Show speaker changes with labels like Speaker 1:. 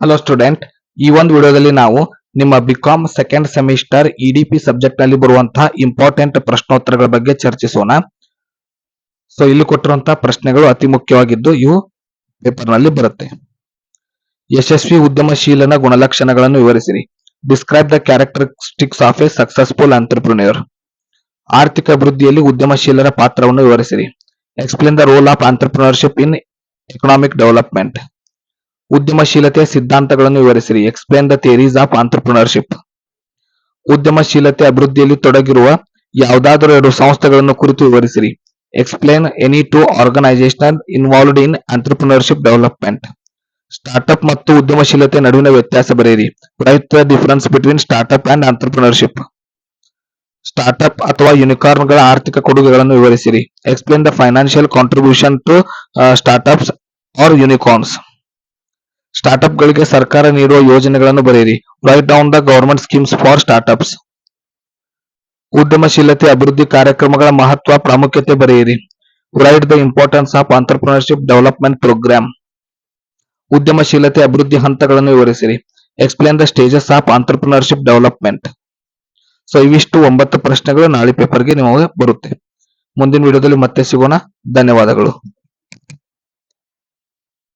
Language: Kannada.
Speaker 1: ಹಲೋ ಸ್ಟೂಡೆಂಟ್, ಈ ಒಂದು ವಿಡಿಯೋದಲ್ಲಿ ನಾವು ನಿಮ್ಮ BCom second semester EDP subject ನಲ್ಲಿ ಬರುವಂತಹ ಇಂಪಾರ್ಟೆಂಟ್ ಪ್ರಶ್ನೋತ್ತರಗಳ ಬಗ್ಗೆ ಚರ್ಚಿಸೋಣ. ಸೊ ಇಲ್ಲಿ ಕೊಟ್ಟಿರುವಂತಹ ಪ್ರಶ್ನೆಗಳು ಅತಿ ಮುಖ್ಯವಾಗಿದ್ದು ಇವು ಪೇಪರ್ ನಲ್ಲಿ ಬರುತ್ತೆ. ಯಶಸ್ವಿ ಉದ್ಯಮಶೀಲನ ಗುಣಲಕ್ಷಣಗಳನ್ನು ವಿವರಿಸಿರಿ. Describe the characteristics of a successful entrepreneur. ಆರ್ಥಿಕ ಅಭಿವೃದ್ಧಿಯಲ್ಲಿ ಉದ್ಯಮಶೀಲರ ಪಾತ್ರವನ್ನು ವಿವರಿಸಿರಿ. Explain the role of entrepreneurship in economic development. ಉದ್ಯಮಶೀಲತೆಯ ಸಿದ್ಧಾಂತಗಳನ್ನು ವಿವರಿಸಿರಿ. Explain the theories of entrepreneurship. ಉದ್ಯಮಶೀಲತೆ ಅಭಿವೃದ್ಧಿಯಲ್ಲಿ ತೊಡಗಿರುವ ಯಾವುದಾದರೂ ಎರಡು ಸಂಸ್ಥೆಗಳನ್ನು ಕುರಿತು ವಿವರಿಸಿರಿ. Explain any two organisation involved in entrepreneurship development. Startup ಮತ್ತು ಉದ್ಯಮಶೀಲತೆ ನಡುವಿನ ವ್ಯತ್ಯಾಸ ಬರೆಯಿರಿ. Write the difference between startup and entrepreneurship. Startup ಅಥವಾ ಯೂನಿಕಾರ್ನ್ಗಳ ಆರ್ಥಿಕ ಕೊಡುಗೆಗಳನ್ನು ವಿವರಿಸಿರಿ. Explain the financial contribution to startups or unicorns. Startup ಗಳಿಗೆ ಸರ್ಕಾರ ನೀಡುವ ಯೋಜನೆಗಳನ್ನು ಬರೆಯಿರಿ. Write down the government schemes for startups. ಉದ್ಯಮಶೀಲತೆ ಅಭಿವೃದ್ಧಿ ಕಾರ್ಯಕ್ರಮಗಳ ಮಹತ್ವ ಪ್ರಾಮುಖ್ಯತೆ ಬರೆಯಿರಿ. Write the importance of entrepreneurship development programme. ಉದ್ಯಮಶೀಲತೆ ಅಭಿವೃದ್ಧಿ ಹಂತಗಳನ್ನು ವಿವರಿಸಿರಿ. Explain the stages of entrepreneurship development. So ಇವಿಷ್ಟು 9 ಪ್ರಶ್ನೆಗಳು ನಾಳೆ ಪೇಪರ್ಗೆ ನಿಮಗೆ ಬರುತ್ತೆ. ಮುಂದಿನ ವಿಡಿಯೋದಲ್ಲಿ ಮತ್ತೆ ಸಿಗೋಣ. ಧನ್ಯವಾದಗಳು.